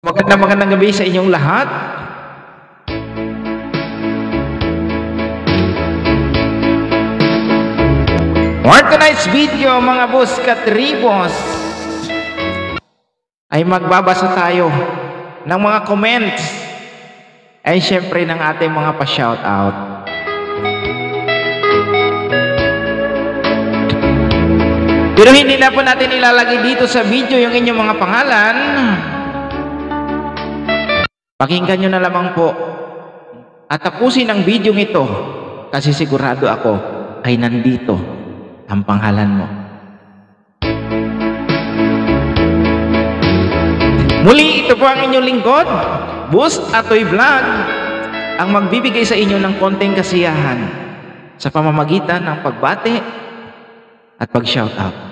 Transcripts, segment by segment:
Magandang gabi sa inyong lahat. For tonight's video, mga boss katribos, ay magbabasa tayo ng mga comments ay syempre ng ating mga pa-shoutout. Pero hindi na po natin ilalagay dito sa video yung inyong mga pangalan. Pakinggan nyo na lamang po at tapusin ang video ito kasi sigurado ako ay nandito ang pangalan mo. Muli, ito po ang inyong lingkod, Boss Atoy Vlog, ang magbibigay sa inyo ng konting kasiyahan sa pamamagitan ng pagbate at pag-shoutout.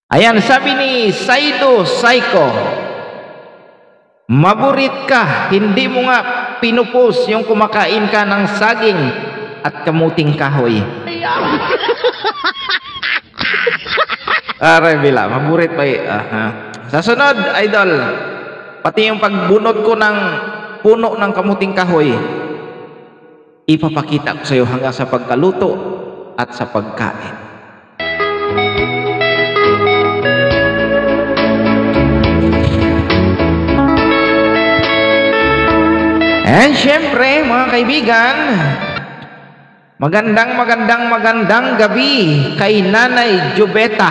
Ayan, sabi ni Saido Saiko, maburit ka, hindi mo nga pinupost yung kumakain ka ng saging at kamuting kahoy. Aray bila, maburit pa Sa sunod, idol, pati yung pagbunot ko ng puno ng kamuting kahoy, ipapakita ko sa iyo hanggang sa pagkaluto at sa pagkain. And syempre, mga kaibigan, magandang gabi kay Nanay Jubeta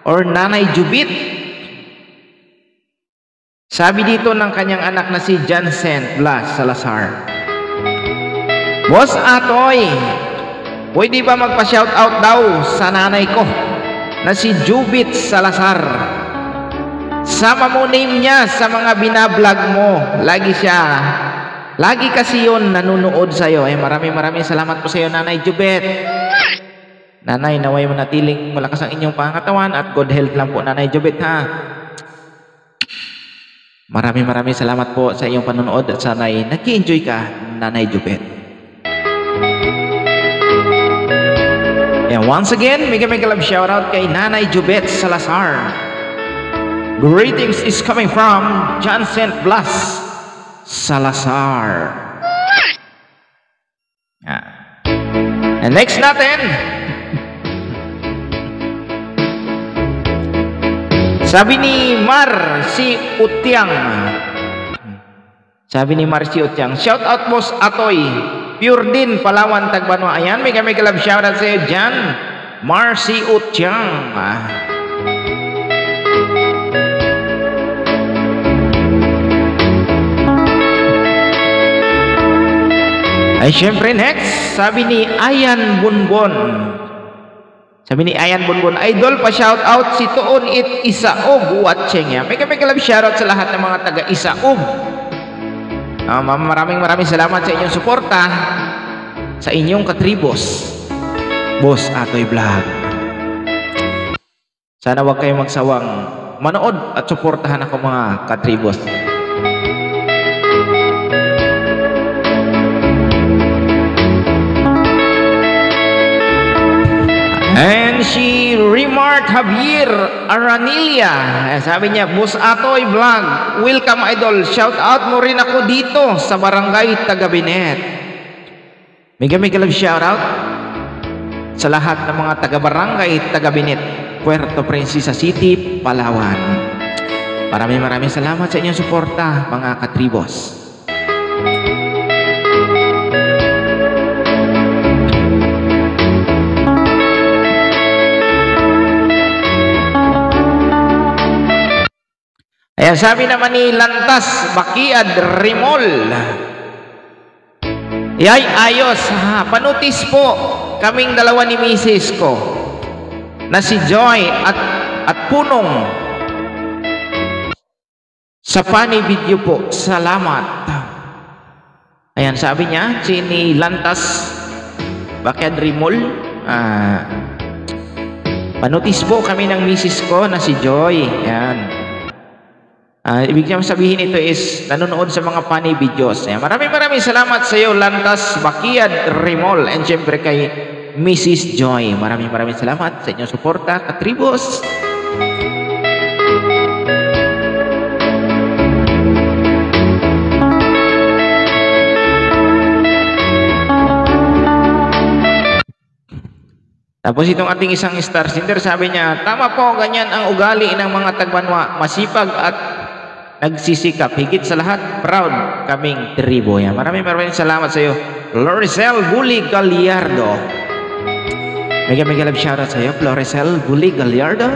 or Nanay Jubit. Sabi dito ng kanyang anak na si Jansen Blas Salazar, Boss Atoy, pwede ba magpa-shoutout daw sa nanay ko na si Jubit Salazar? Sama mo name niya sa mga binablog mo. Lagi kasi yun nanonood sa'yo. Maraming salamat po sa'yo, Nanay Jubet. Nanay, naway manatiling malakas ang inyong pangatawan at good health lang po, Nanay Jubet, ha. Maraming salamat po sa iyong panonood at sana'y nag-enjoy ka, Nanay Jubet. And once again, may love shoutout kay Nanay Jubet Salazar. Greetings is coming from Jansen Blas Salazar. And next natin, sabi ni Marcy Utiang. Shout out Boss Atoy, pure din Palawan, Tagbanwa. Ayan, may love shoutout sa iyo dyan, Marcy Utiang. Ay syempre next, sabi ni Ayan Bunbon. Idol, pa shout out si Tuon It Isaog watching ya. May love shoutout sa lahat ng mga taga Isaog. Maraming salamat sa inyong suporta sa inyong katribos, Boss Atoy Vlog. Sana wag kayong magsawang manood at suportahan ako, mga katribos. And si Remart Javier Aranilia, sabi niya, Boss Atoy Vlog, welcome idol, shout out mo rin ako dito sa barangay Tagabinet. May love shout out sa lahat ng mga taga-barangay Tagabinet, Puerto Princesa City, Palawan. Maraming salamat sa inyong suporta, mga katribos. Ayan, sabi naman ni Lantas Bakiad Rimol, yay, ayos ha, panutis po kaming dalawa ni misis ko na si Joy at Punong sa funny video po, salamat. Ayan, sabi niya si ni Lantas Bakiad Rimol, panutis po kami ng misis ko na si Joy. Ayan. Ibig sabihin ito is nanonood sa mga funny videos. Maraming salamat sa iyo, Lantas Bakiad Rimol, and syempre kay Mrs. Joy. Maraming salamat sa inyong suporta, katribos. Tapos itong ating isang star sender, sabi niya, tama po, ganyan ang ugali ng mga tagbanwa, masipag at nagsisikap, higit sa lahat, proud kaming tribo. Maraming salamat sa iyo, Floricel Bully Gallardo. Mega love shoutout sa iyo, Floricel Bully Gallardo.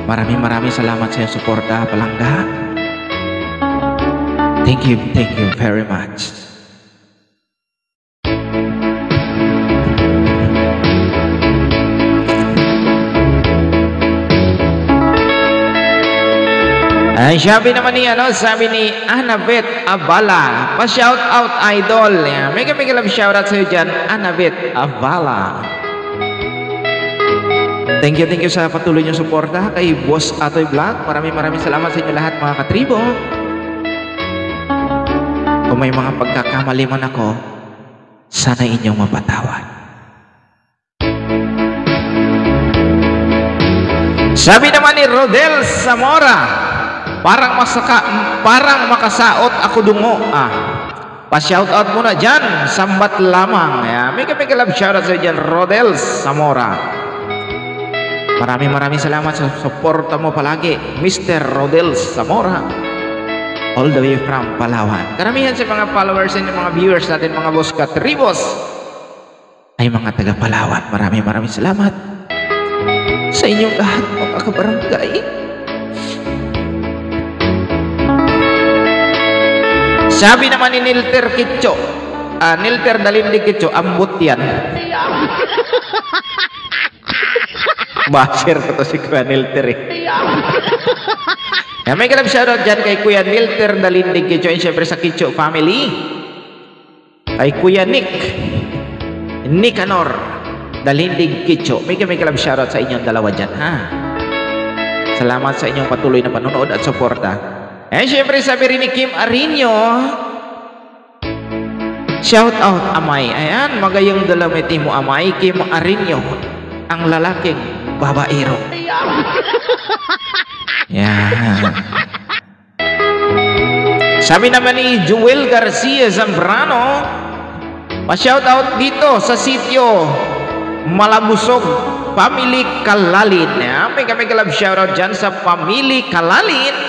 Maraming salamat sa iyo, suporta, palangga. Thank you very much. Ay, sabi naman ni sabi ni Annabeth Abala, pa-shout out idol. Mega love shout out sa iyo dyan, Annabeth Abala. Thank you sa patuloy niyong suporta kay Boss Atoy Vlog. Maraming salamat sa inyo lahat, mga katribo. Kung may mga pagkakamali man ako, sana inyong mapatawad. Sabi naman ni Rodel Zamora, parang makasaot ako dungo. Pa-shoutout muna dyan, sambat lamang. Mega love shoutout sa dyan, Rodel Zamora. Maraming salamat sa suporta mo palagi, Mr. Rodel Zamora, all the way from Palawan. Karamihan sa mga followers and mga viewers natin, mga boss katribos, ay mga taga Palawan. Maraming salamat sa inyong lahat, mga kabarangay. Sabi naman ni Nilter Kitcho, Nilter Dalindig Kitcho, ambot yan. Basher ko to si Kuya Nilter may kalab shoutout dyan kay Kuya Nilter Dalindig Kitcho, and syempre sa Kitcho family, kay Kuya Nicanor Dalindig Kitcho. May kalab shoutout sa inyong dalawa dyan, Salamat sa inyong patuloy na panonood at suporta. Syempre sabi rin ni Kim Arino, shout out Amay. Ayan, magayong dalamiti mo Amay, Kim Arino, ang lalaking babaero. Sabi naman ni Joel Garcia Zambrano, pa-shout out dito sa sitio Malabusog, Family Kalalin. May love shout out dyan sa Family Kalalin,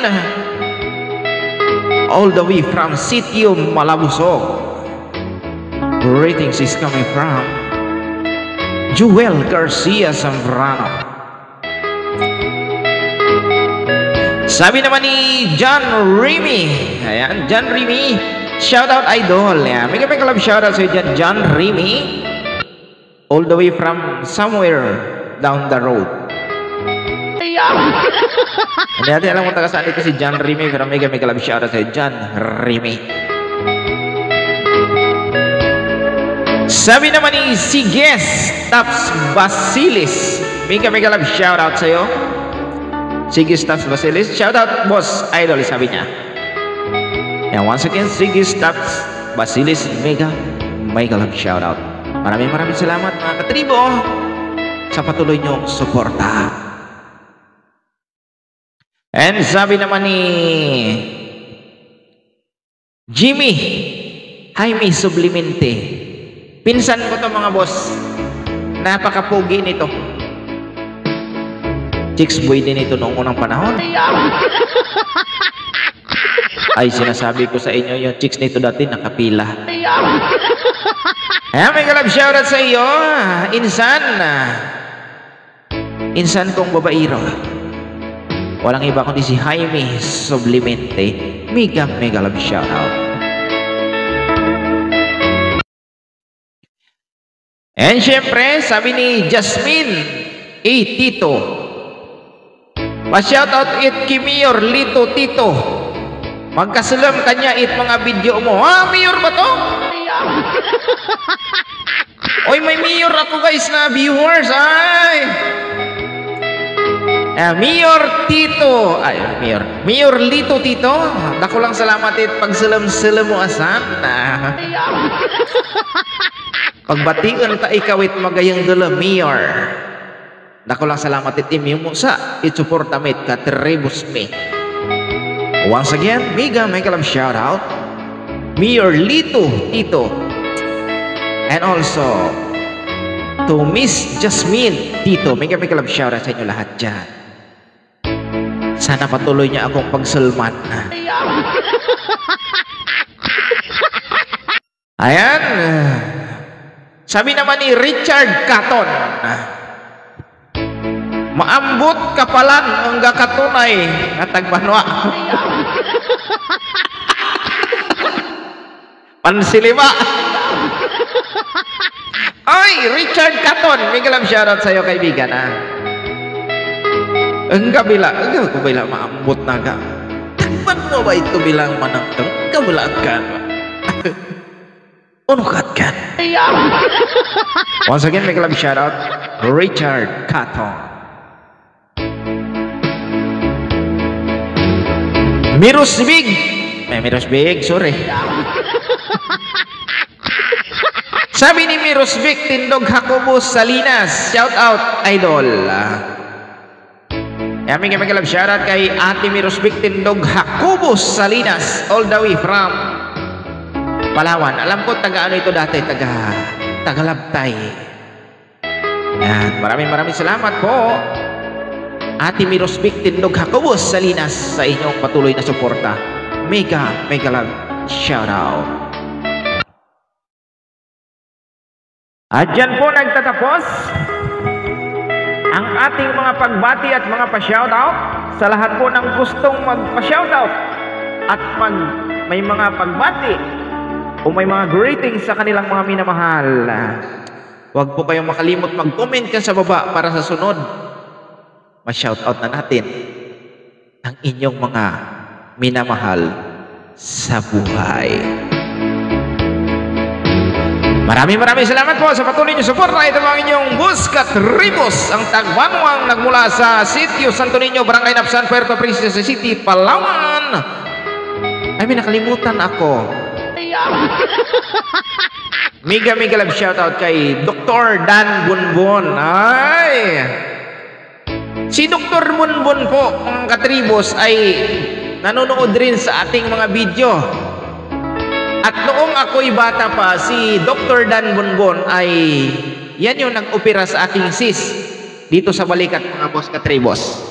all the way from sitio Malabusog. Greetings is coming from Joel Garcia Zambrano. Sabi naman ni John Remy, ayan, John Remy, shout out idol. May love shout out sa John Remy, all the way from somewhere down the road. Hindi natin alam kung taga saan ito si John Remy, pero may love shout out sa John Remy. Sabi naman ni Siges Taps Basilis, may love shout out sa iyo, Siges Taps Basilis. Shout out boss idol, sabi niya. Once again, Siges Taps Basilis, mega love shout out. Maraming salamat, mga katribo, sa patuloy niyong suporta. And sabi naman ni Jimmy Jaime Sublimente, pinsan ko to mga boss, napakapugi nito, chicks boy din ito noong unang panahon. Ay, sinasabi ko sa inyo, yung chicks nito dati nakapila. May love shoutout sa iyo, insan kong babairo. Walang iba kundi si Jaime Sublimente. Mega love shoutout. And syempre, sabi ni Jasmine Tito, pa-shoutout it Kimiyor Lito Tito, magkasulam kanya it mga video mo. Mayor ba to? Oy, may mayor ako guys na viewers. Mayor Tito, ay Mayor Lito Tito, dako lang salamat it pagsalam-salam mo asan. Pagbatian ta ikawit magayang dala Mayor. Dako lang salamat it mo sa isuporta mit ka Tribus me. Once again, mega love shout out Mayor Lito Tito. And also to Miss Jasmine Tito, mega love shout out sa inyo lahat dyan. Sana patuloy niya akong pagsulman. Ayan. Sabi naman ni Richard Caton, maambot kapalan ang gakatunay nga tagbanwa. Pansilima. Ay, Richard Caton, may galang shoutout sa'yo kaibigan Ang kabila maambot na ka. Tagban mo ba ito bilang manangtang kabilaan ka? Unukat ka. Once again, may galang shoutout Richard Caton. Miros Big, sorry. Sabi ni Miros Big, Tindog Jacobus Salinas, shout out idol. May love shout out kay Ate Miros Big, Tindog Jacobus Salinas, all the way from Palawan. Alam ko taga ano ito dati, taga Labtay. Yan, maraming salamat po Ate Miros Big, Tindog Jacobus Salinas sa inyong patuloy na suporta. Mega love shout out. At dyan po nagtatapos ang ating mga pagbati at mga pa-shoutout sa lahat po ng gustong magpa-shoutout at may mga pagbati o may mga greetings sa kanilang mga minamahal. Huwag po kayong makalimot mag-comment ka sa baba para sa sunod ma-shoutout na natin ang inyong mga minamahal sa buhay. Maraming salamat po sa patuloy niyo suporta. Ito ang inyong Buskat Ribos, ang tagbanwang nagmula sa Sitio Santo Niño, Barangay Napsan, Puerto Princesa City, Palawan. Ay, may nakalimutan ako. Mega love shoutout kay Dr. Dan Bunbon. Ay, si Dr. Bunbon po, mga katribos, ay nanonood rin sa ating mga video. At noong ako'y bata pa, si Dr. Dan Bunbon ay yan yung nag-opera sa aking sis dito sa balikat, mga boss katribos.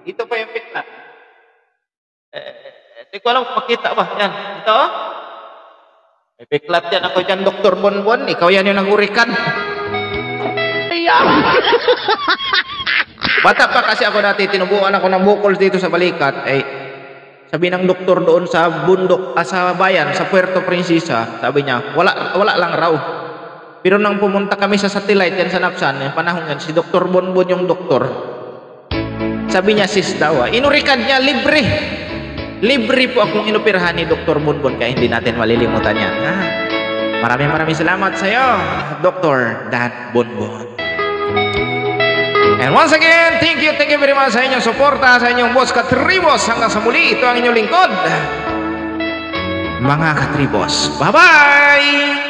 Dito pa yung piklat. Hindi ko alam kung makita ba. Yan. Ito. May piklat yan ako dyan, Dr. Bunbon. Ikaw yan yung nag-urikan. Bata pa kasi ako dati, tinubuan ako ng bukol dito sa balikat. Sabi ng doktor doon sa bundok, sa bayan, sa Puerto Princesa, sabi niya, wala lang raw. Pero nang pumunta kami sa satellite yan sa Napsan, yung panahon yan, si Dr. Bonbon yung doktor. Sabi niya, sis daw, inurikan niya, libre. Libre po akong inoperahan ni Dr. Bonbon, kaya hindi natin malilimutan yan. Maraming salamat sa iyo, Dr. Dan Bonbon. And once again, thank you very much sa inyong suporta, sa inyong boss katribos. Hanggang sa muli, ito ang inyong lingkod, mga katribos. Bye-bye!